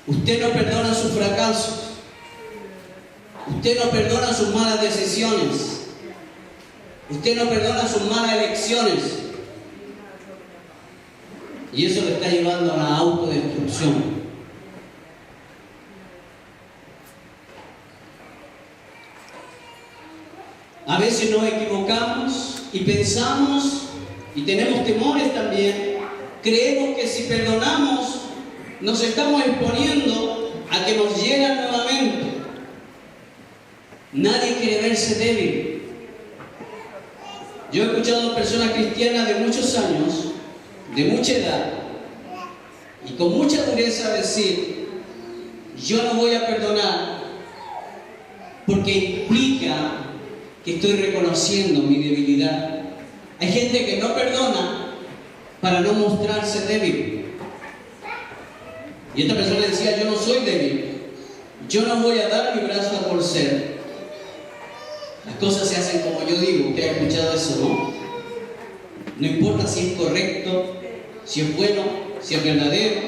Usted no perdona sus fracasos. Usted no perdona sus malas decisiones. Usted no perdona sus malas elecciones. Y eso le está llevando a la autodestrucción. A veces nos equivocamos y pensamos, y tenemos temores también, creemos que si perdonamos nos estamos exponiendo a que nos hieran nuevamente. Nadie quiere verse débil. Yo he escuchado a personas cristianas de muchos años, de mucha edad, y con mucha dureza decir: yo no voy a perdonar porque implica que estoy reconociendo mi debilidad. Hay gente que no perdona para no mostrarse débil. Y esta persona decía: yo no soy débil, yo no voy a dar mi brazo a torcer. Las cosas se hacen como yo digo. Usted ha escuchado eso, ¿no? No importa si es correcto, si es bueno, si es verdadero.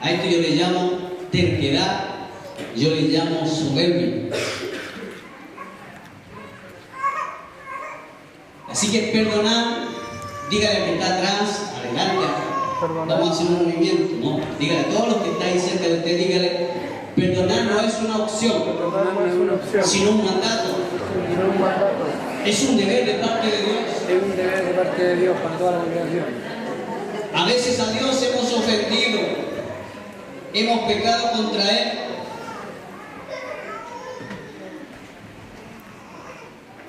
A esto yo le llamo terquedad, yo le llamo soberbia. Así que perdonar, dígale al que está atrás, adelante, vamos a hacer un movimiento, ¿no? Dígale a todos los que están ahí cerca de usted, dígale: perdonar no es una opción, sino un mandato. Es un deber de parte de Dios. Es un deber de parte de Dios para toda la congregación. A veces a Dios hemos ofendido, hemos pecado contra Él.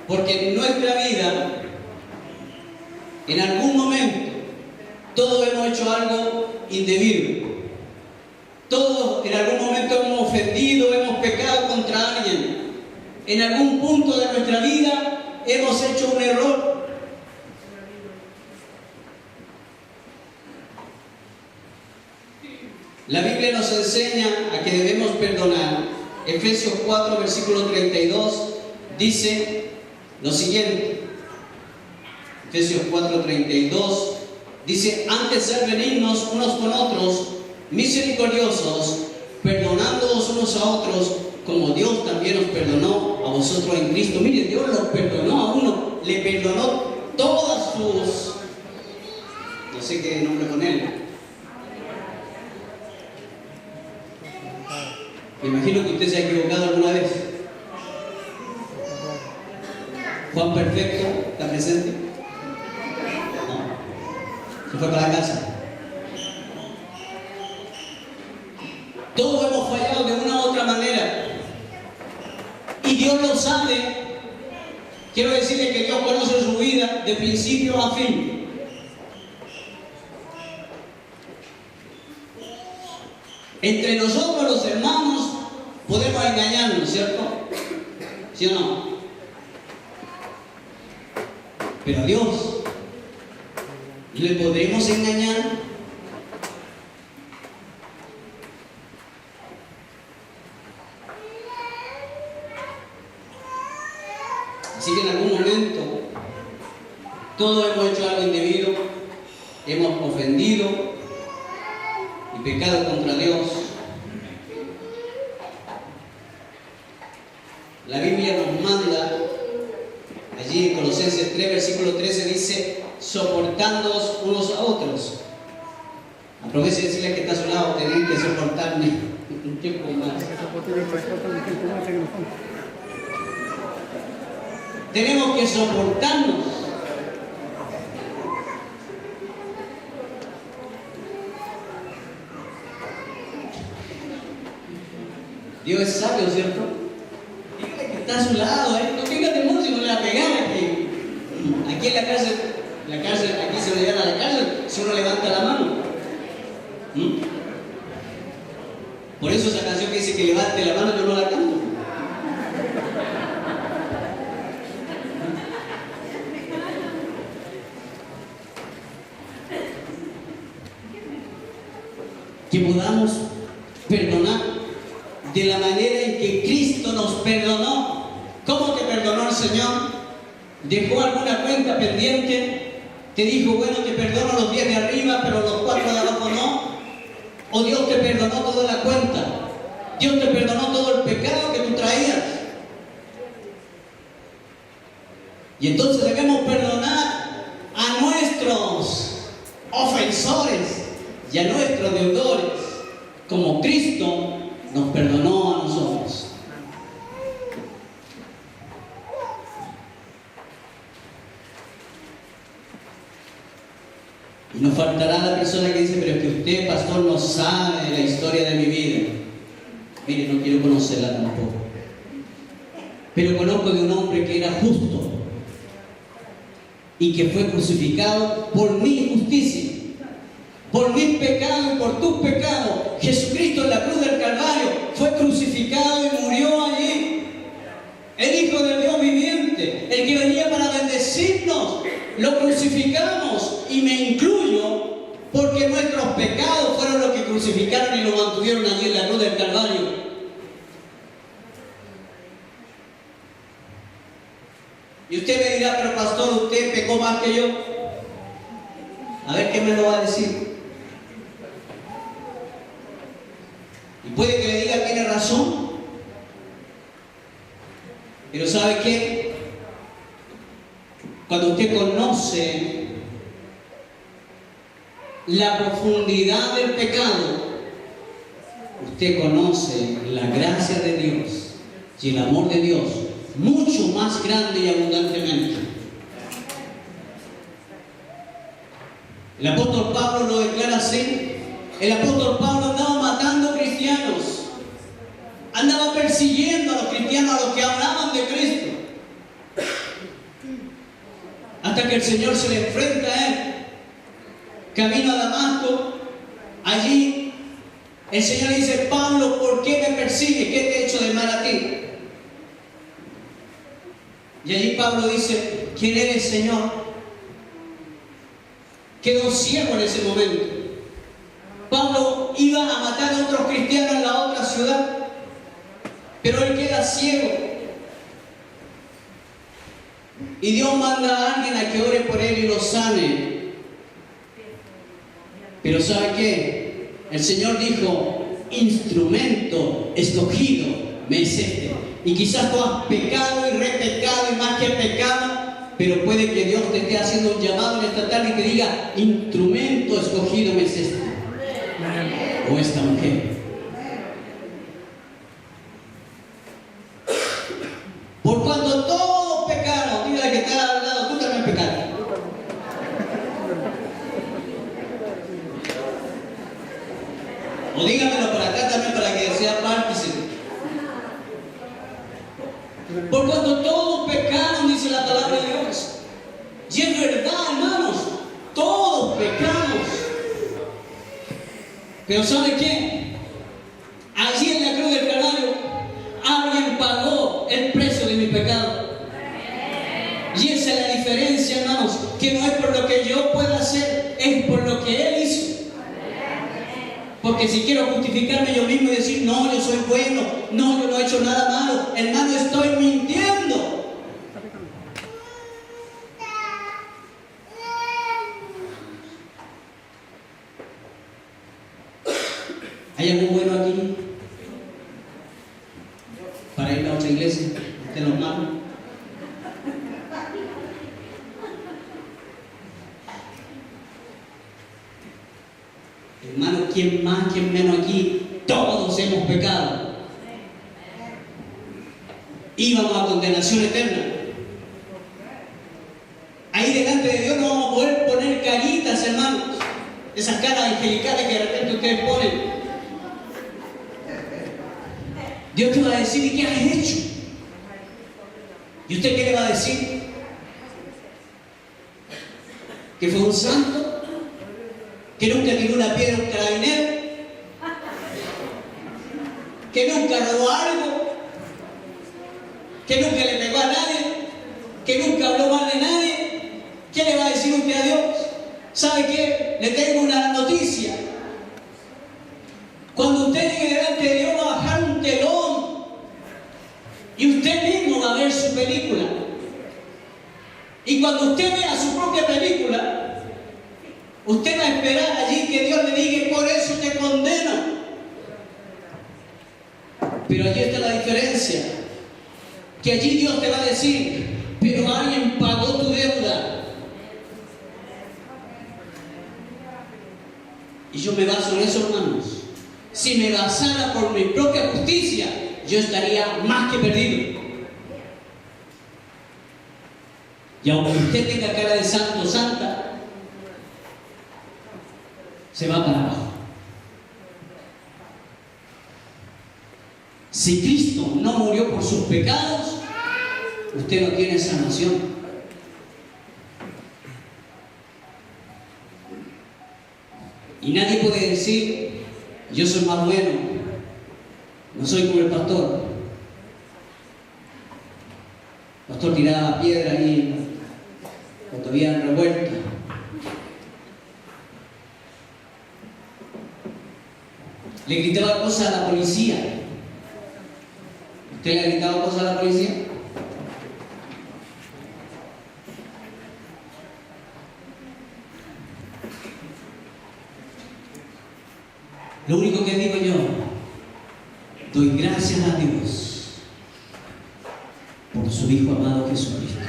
Porque en nuestra vida, en algún momento, todos hemos hecho algo indebido. Todos en algún momento hemos ofendido, hemos pecado contra alguien. En algún punto de nuestra vida hemos hecho un error. La Biblia nos enseña a que debemos perdonar. Efesios 4, versículo 32 dice lo siguiente. Efesios 4, 32 dice: antes ser benignos unos con otros, misericordiosos, perdonándoos unos a otros, como Dios también os perdonó a vosotros en Cristo. Mire, Dios los perdonó a uno, le perdonó todas sus... no sé qué nombre ponerle. Me imagino que usted se ha equivocado alguna vez. Juan Perfecto, ¿está presente? No. Se fue para la casa. Todos hemos fallado de una u otra manera. Y Dios lo sabe. Quiero decirle que Dios conoce su vida de principio a fin. Entre nosotros los hermanos podemos engañarnos, ¿cierto? ¿Sí o no? Pero a Dios, ¿le podremos engañar? Así que en algún momento todos hemos hecho algo indebido, hemos ofendido y pecado contra Dios. Biblia nos manda, allí en Colosenses 3, versículo 13, dice, soportándoos unos a otros. Aproveche de decirle que está a su lado, tenéis que soportarme un tiempo más. Tenemos que soportarnos. Dios es sabio, ¿cierto? Dígale que está a su lado, no tenga temor si no le va a pegar aquí. Aquí en la cárcel, aquí se le llevan a la cárcel si uno levanta la mano. Por eso esa canción que dice que levante la mano, yo no la canto. Que podamos perdonar de la manera en que Cristo nos perdonó. ¿Cómo te perdonó el Señor? ¿Dejó alguna cuenta pendiente? ¿Te dijo, bueno, te perdono los 10 de arriba, pero los 4 de abajo no? ¿O Dios te perdonó toda la cuenta? ¿Dios te perdonó todo el pecado que tú traías? Y entonces debemos perdonar a nuestros ofensores y a nuestros deudores, como Cristo nos perdonó a nosotros. Y nos faltará la persona que dice, pero es que usted, pastor, no sabe la historia de mi vida. Mire, no quiero conocerla tampoco. Pero conozco de un hombre que era justo y que fue crucificado por mi injusticia, por mis pecados y por tus pecados. Jesucristo en la cruz del Calvario fue crucificado y murió allí. El Hijo de Dios viviente, el que venía para bendecirnos, lo crucificamos, y me incluyo, porque nuestros pecados fueron los que crucificaron y lo mantuvieron allí en la cruz del Calvario. Y usted me dirá, pero pastor, usted pecó más que yo. A ver qué me lo va a decir. Y puede que le diga, tiene razón. Pero ¿sabe qué? Cuando usted conoce la profundidad del pecado, usted conoce la gracia de Dios y el amor de Dios mucho más grande y abundantemente. El apóstol Pablo lo declara así. El apóstol Pablo andaba matando cristianos, andaba persiguiendo a los cristianos, a los que hablaban de Cristo, hasta que el Señor se le enfrenta a él, camino a Damasco. Allí el Señor le dice, Pablo, ¿por qué me persigues? ¿Qué te he hecho de mal a ti? Y allí Pablo dice, ¿quién eres, Señor? Quedó ciego en ese momento. Pablo iba a matar a otros cristianos en la otra ciudad, pero él queda ciego. Y Dios manda a alguien a que ore por él y lo sane. Pero ¿sabe qué? El Señor dijo, instrumento escogido me es este. Y quizás tú has pecado y repecado y más que pecado, pero puede que Dios te esté haciendo un llamado en esta tarde y te diga, instrumento escogido me es este. O esta mujer. Por cuanto todos pecaron, dígale que está al lado, tú también pecaste. O dígamelo por acá también para que sea partícipe. Por cuanto todos pecaron, dice la palabra de Dios. Y es verdad, hermanos, todos pecamos. Pero ¿sabe qué? Allí en la cruz del Calvario, alguien pagó el precio de mi pecado. Y esa es la diferencia, hermanos, que no es por lo que yo pueda hacer, es por lo que Él hizo. Porque si quiero justificarme yo mismo y decir, no, yo soy bueno, no, yo no he hecho nada malo, hermano, estoy mintiendo. ¿Hay algo bueno aquí? Para ir a otra iglesia. de los malos. Hermano, ¿quién más, quién menos aquí? Todos hemos pecado. Íbamos a condenación eterna. Ahí delante de Dios no vamos a poder poner caritas, hermanos. Esas caras angelicales que de repente ustedes ponen. Dios te va a decir, ¿y qué has hecho? ¿Y usted qué le va a decir? ¿Que fue un santo? ¿Que nunca tiró una piedra a un carabinero? ¿Que nunca robó algo? ¿Que nunca le pegó a nadie? ¿Que nunca habló mal de nadie? ¿Qué le va a decir usted a Dios? ¿Sabe qué? Le tengo una noticia. Cuando usted llegue delante de Dios va a bajar un telón y usted mismo va a ver su película. Y cuando usted vea su propia película, usted va a esperar allí que Dios le diga, por eso te condeno. Pero allí está la diferencia, que allí Dios te va a decir, pero alguien pagó tu deuda. Y yo me baso en eso, hermanos. Si me basara por mi propia justicia, yo estaría más que perdido. Y aunque usted tenga cara de santo o santa, se va para abajo. Si Cristo no murió por sus pecados, usted no tiene salvación. Y nadie puede decir, yo soy más bueno, no soy como el pastor. El pastor tiraba piedra ahí cuando había revuelta. Le gritaba cosas a la policía. ¿Usted le ha gritado cosas a la policía? Lo único que digo yo, doy gracias a Dios por su Hijo amado Jesucristo.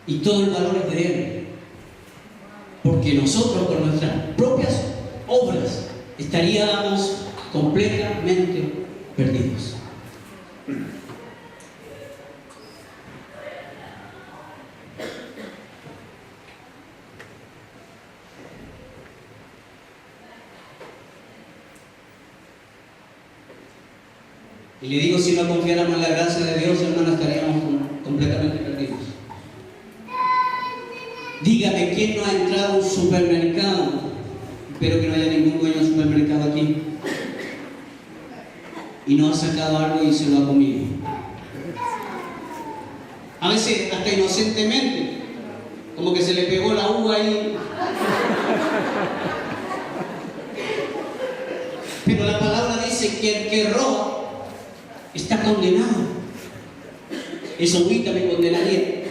Y todo el valor es de Él, porque nosotros con nuestras propias obras estaríamos completamente perdidos. Y le digo, si no confiáramos en la gracia de Dios, hermano, estaríamos completamente perdidos. Dígame, ¿quién no ha entrado a un supermercado? Espero que no haya ningún dueño de supermercado aquí. Y no ha sacado algo y se lo ha comido. A veces, hasta inocentemente, como que se le pegó la uva ahí. Pero la palabra dice que el que roba está condenado. Esa uvita me condenaría.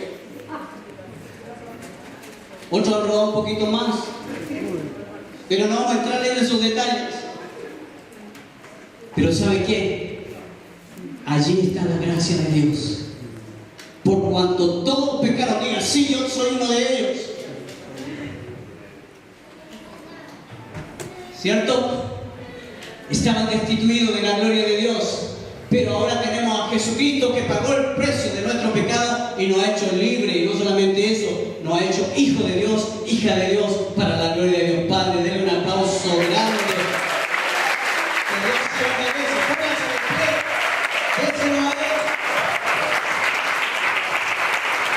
Otros han robado un poquito más, pero no vamos a entrar en esos detalles. Pero ¿sabe qué? Allí está la gracia de Dios. Por cuanto todos pecaron, diga, sí, yo soy uno de ellos. ¿Cierto? Estaban destituidos de la gloria de Dios. Pero ahora tenemos a Jesucristo que pagó el precio de nuestro pecado y nos ha hecho libre. Y no solamente eso, nos ha hecho hijo de Dios, hija de Dios, para la gloria de Dios Padre. Denle un aplauso grande. Que Dios se lo merece. Pónganse de pie. Déselo a Dios.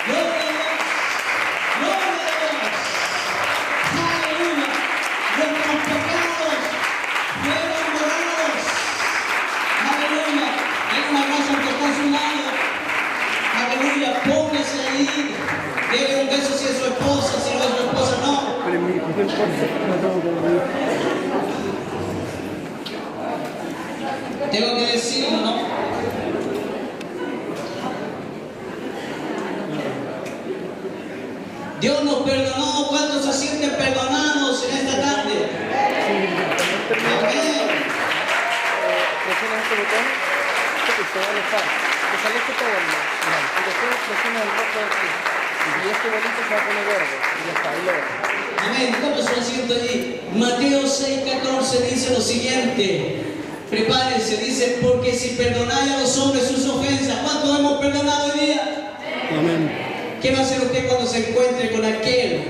Gloria a Dios. Gloria a Dios. Aleluya. Nuestros pecados fueron borrados. Aleluya. Denle un abrazo al que está a su lado. Aleluya. Póngase ahí. Dele un beso si es su esposa, si no es su esposa, no. Tengo que decirlo, ¿no? Dios nos perdonó. ¿Cuántos se sienten perdonados en esta tarde? Amén. botón y se va a alejar. Que se aleje todo el mundo. Y después presiona el rojo de aquí. Y este bolito se va a poner verde. Y ya está, ahí lo ven. Amén. Toma su asiento allí. Mateo 6:14 dice lo siguiente. Prepárense, dice, porque si perdonáis a los hombres sus ofensas, ¿cuántos hemos perdonado hoy día? Amén. ¿Qué va a hacer usted cuando se encuentre con aquel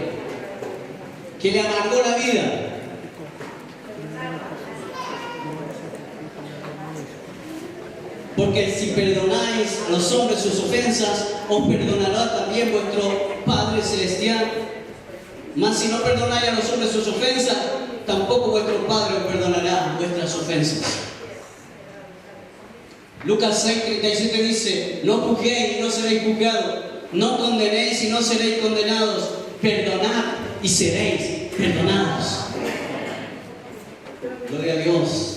que le amargó la vida? Porque si perdonáis a los hombres sus ofensas, os perdonará también vuestro Padre Celestial. Mas si no perdonáis a los hombres sus ofensas, tampoco vuestro Padre os perdonará vuestras ofensas. Lucas 6:37 dice, no juzguéis y no seréis juzgados, no condenéis y no seréis condenados, perdonad y seréis perdonados. Gloria a Dios.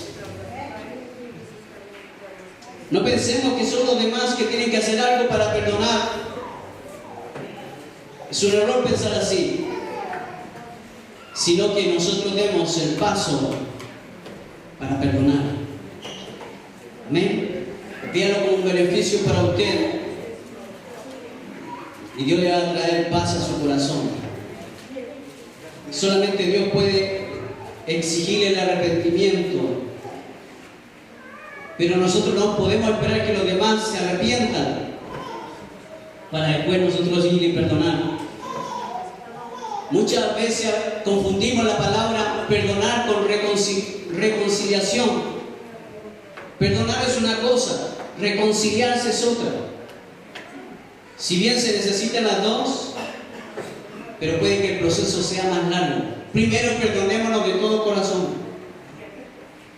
No pensemos que son los demás que tienen que hacer algo para perdonar. Es un error pensar así. Sino que nosotros demos el paso para perdonar. Amén. Véalo como un beneficio para usted. Y Dios le va a traer paz a su corazón. Solamente Dios puede exigirle el arrepentimiento. Pero nosotros no podemos esperar que los demás se arrepientan para después nosotros ir y perdonar. Muchas veces confundimos la palabra perdonar con reconciliación. Perdonar es una cosa, reconciliarse es otra. Si bien se necesitan las dos, pero puede que el proceso sea más largo. Primero perdonémonos de todo corazón.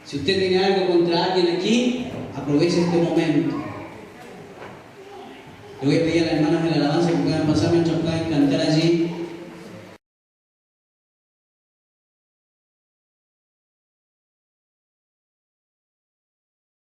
Si usted tiene algo contra alguien aquí, aproveche este momento. Le voy a pedir a las hermanas de la alabanza que puedan pasar mientras puedan